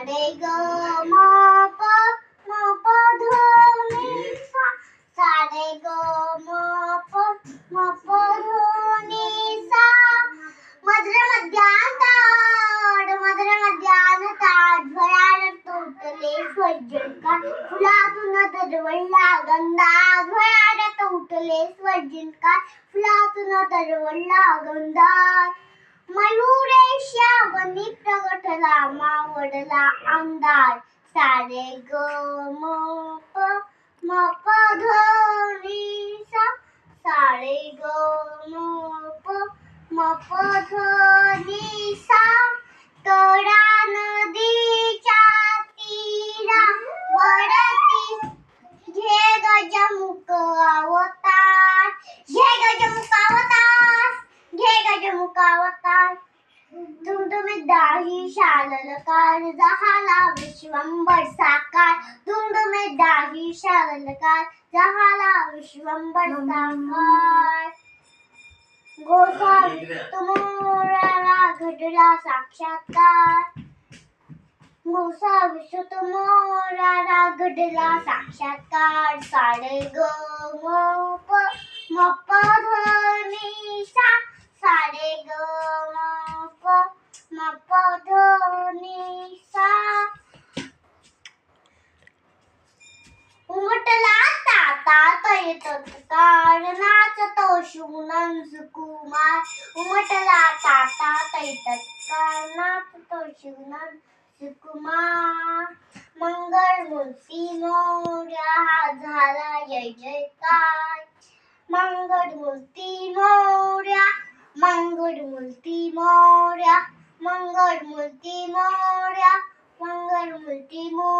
रे ग म प ध नि सा रे ग म प ध नि सा मधुर मध्यांताड भरार तुटले स्वजनकार फुलातून दरवळला गंधा भरार तुटले स्वजनकार फुलातून दरवळला गंधा मयुरेशा वनी प्रगटला मावळला अंधार सारे ग म प ध नि सा सारे ग म प ध नि सा तोडा नदीच्या तीरावरती घे गजमुख अवतार घे गजमुख अवतार घे गजमुख अवतार धुमधुमीत दाही शाललकार झाला विश्वंभर साकार धुमधुमीत दाही शाललकार झाला विश्वंभर साकार गोसावी सुतमोराला घडला साक्षात्कार गोसावी सुतमोराला घडला साक्षात्कार सारे ग म प ध नि सा सारे ग म प ध नि सा उमटला ताता तैतत्कार नाचतो शिवनंद कुमार उमटला ताता तैतत्कार नाचतो शिवनंद कुमार मंगळ मूर्ती मोरया झाला जय जयकार मंगळ मूर्ती मोरया मंगळ मूर्ती मोरया मंगळ मूर्ती मोरया मंगळ मूर्ती मोरया